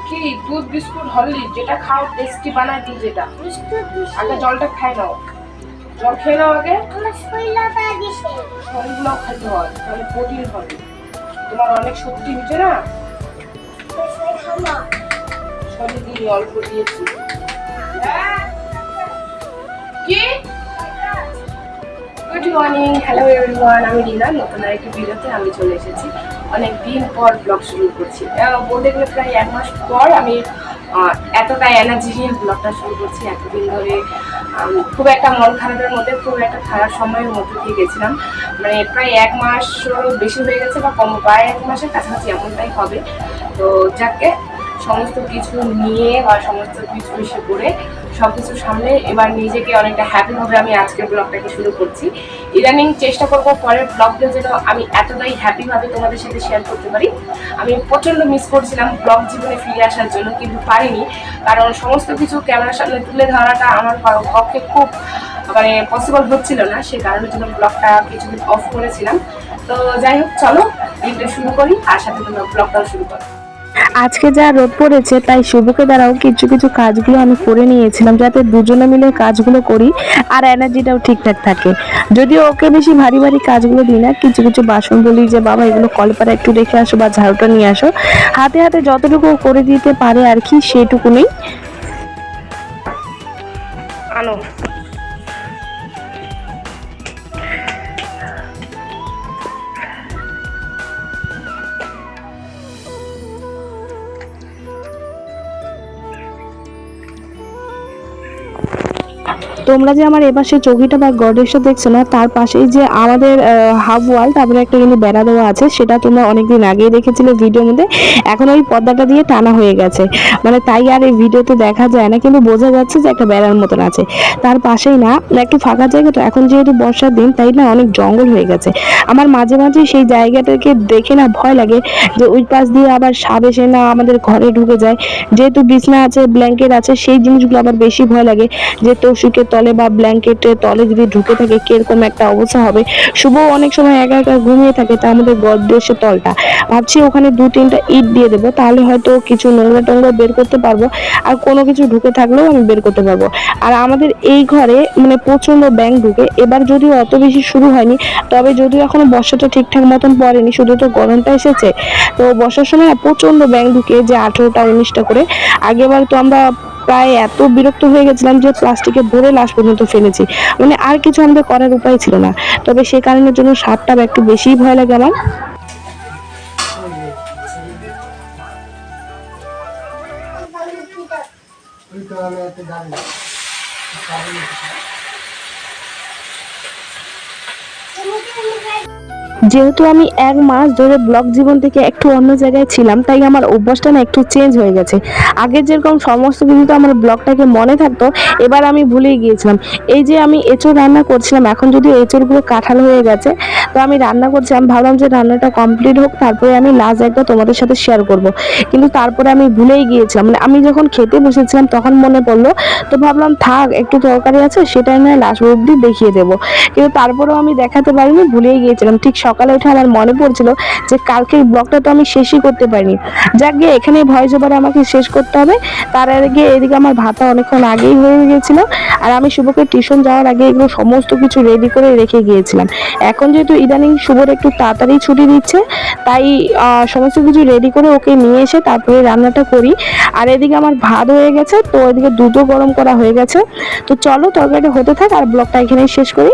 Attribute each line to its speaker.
Speaker 1: কি দুধ biscuit Horlicks যেটা খাও টেস্টি বানায় দিই যেটা। আগে জলটা খাই নাও, জল খেয়ে নাও আগে। শরীরগুলো খেতে হয়, তাহলে প্রোটিন হবে, তোমার অনেক শক্তি হচ্ছে না। শরীর দিয়ে অল্প দিয়েছি। কি গুড মর্নিং, হ্যালো এভরিওয়ান, আমি রিনা। নতুন আরেকটি ভিডিওতে আমি চলে এসেছি। অনেক দিন পর ব্লগ শুরু করছি, বলতে গেলে প্রায় 1 মাস পর আমি এতটা এনার্জি নিয়ে ব্লগটা শুরু করছি। এতদিন ধরে খুব একটা মন খারাপের মধ্যে, খুব একটা খারাপ সময়ের মধ্যে দিয়ে গেছিলাম। মানে প্রায় 1 মাসেরও বেশি হয়ে গেছে, বা কম প্রায় 1 মাসের কাছাকাছি এমনটাই হবে। তো যাকে সমস্ত কিছু নিয়ে বা সমস্ত কিছু এসে করে সব কিছু সামলে এবার নিজেকে অনেকটা হ্যাপিভাবে আমি আজকের ব্লগটাকে শুরু করছি। ইদানিং চেষ্টা করবো পরের ব্লগটা যেন আমি এতটাই হ্যাপিভাবে তোমাদের সাথে শেয়ার করতে পারি। আমি প্রচণ্ড মিস করছিলাম ব্লগ জীবনে ফিরে আসার জন্য, কিন্তু পারিনি, কারণ সমস্ত কিছু ক্যামেরার সামনে তুলে ধরাটা আমার পক্ষে খুব মানে পসিবল হচ্ছিল না। সে কারণের জন্য ব্লগটা কিছুদিন অফ করেছিলাম। তো যাই হোক, চলো ভিডিও শুরু করি, আর সাথে তোমরা ব্লগটাও শুরু করো।
Speaker 2: আজকে যা রোদ পড়েছে তাই শুভকে দ্বারাও কিছু কিছু কাজগুলো আমি করে নিয়েছিলাম, যাতে দুজনে মিলে কাজগুলো করি আর এনার্জিটাও ঠিকঠাক থাকে। যদিও ওকে বেশি ভারী ভারী কাজগুলো দিই না, কিছু কিছু বাসন বলি যে বাবা এগুলো কলপারে একটু রেখে আসো বা ঝাড়ুটা নিয়ে আসো, হাতে হাতে যতটুকু করে দিতে পারে আর কি, সেটুকুনি।
Speaker 1: আনো
Speaker 2: তোমরা যে আমার এপাশে চৌকিটা বা গডরেজটা দেখছো না, তার পাশেই যে আমাদের হাফ ওয়াল, তারপরে একটা কিন্তু বেড়া দেওয়া আছে, সেটা তোমরা অনেকদিন আগেই দেখেছিলে ভিডিওর মধ্যে। এখন ওই পর্দাটা দিয়ে টানা হয়ে গেছে, মানে তাই আর এই ভিডিওতে দেখা যায় না, কিন্তু বোঝা যাচ্ছে যে একটা বেড়ার মতন আছে। তার পাশেই না একটু ফাঁকা জায়গা, তো এখন যেহেতু বর্ষার দিন তাই না অনেক জঙ্গল হয়ে গেছে। আমার মাঝে মাঝে সেই জায়গাটাকে দেখে না ভয় লাগে যে ওই পাশ দিয়ে আবার সাপ এসে না আমাদের ঘরে ঢুকে যায়। যেহেতু বিছনা আছে, ব্ল্যাঙ্কেট আছে, সেই জিনিসগুলো আবার বেশি ভয় লাগে যে তোষকের তলে বা ব্ল্যাঙ্কেটের তলে যদি ঢুকে থাকে কিরকম একটা অবস্থা হবে। শুভ অনেক সময় একা একা ঘুমিয়ে থাকে, তা আমাদের গডরেজের তলটা ভাবছি ওখানে 2-3টা ইট দিয়ে দেবো, তাহলে হয়তো কিছু নোংরা টোংরা বের করতে পারবো, আর কোনো কিছু ঢুকে থাকলেও আমি বের করতে পারবো। আর আমাদের এই ঘরে মানে প্রচন্ড ব্যাঙ ঢুকে, এবার যদিও অত বেশি শুরু হয়নি, তবে যদিও এখনো বর্ষাটা ঠিকঠাক মতন পড়েনি, শুধু তো গরমটা এসেছে। তো বর্ষার সময় প্রচন্ড ব্যাঙ ঢুকে, যে 18টা 19টা করে। আগেবার তো আমরা প্রায় এত বিরক্ত হয়ে গেছিলাম যে প্লাস্টিকে ভরে লাশ পর্যন্ত ফেলেছি, মানে আর কিছু আমাদের করার উপায় ছিল না। তবে সে কারণের জন্য সাপটা একটু বেশিই ভয় লাগে আমার। যেহেতু আমি 1 মাস ধরে ব্লগ জীবন থেকে একটু অন্য জায়গায় ছিলাম, তাই আমার অভ্যাসটা না একটু চেঞ্জ হয়ে গেছে। আগে যেরকম সমস্ত কিছু তো আমার ব্লগটাকে মনে থাকতো, এবার আমি ভুলেই গিয়েছিলাম। এই যে আমি এঁচড় রান্না করছিলাম, এখন যদিও এঁচড়গুলো কাঁঠাল হয়ে গেছে, তো আমি রান্না করছিলাম, ভাবলাম যে রান্নাটা কমপ্লিট হোক, তারপরে আমি লাস্ট একবার তোমাদের সাথে শেয়ার করব। কিন্তু তারপরে আমি ভুলেই গিয়েছিলাম, মানে আমি যখন খেতে বসেছিলাম তখন মনে পড়লো, তো ভাবলাম থাক, একটু তরকারি আছে সেটাই নয় লাস্ট অবধি দেখিয়ে দেবো। কিন্তু তারপরেও আমি দেখাতে পারিনি, ভুলেই গিয়েছিলাম। ঠিক সকালে উঠে আমার মনে পড়ছিল যে কালকের ব্লগটা তো আমি শেষই করতে পারিনি। যাক গিয়ে এখানে ভয়েস ওভারে আমাকে শেষ করতে হবে। তার আগে এদিকে আমার ভাতটা অনেকক্ষণ আগেই হয়ে গিয়েছিল, আর আমি শুভকে টিউশন যাওয়ার আগে এগুলো সমস্ত কিছু রেডি করে রেখে গিয়েছিলাম। এখন যেহেতু ইদানিং শুভর একটু তাড়াতাড়ি ছুটি দিচ্ছে, তাই সমস্ত কিছু রেডি করে ওকে নিয়ে এসে তারপরে রান্নাটা করি। আর এদিকে আমার ভাত হয়ে গেছে, তো এদিকে দুধও গরম করা হয়ে গেছে। তো চলো তরকারিটা হতে থাক, আর ব্লগটা এখানেই শেষ করি।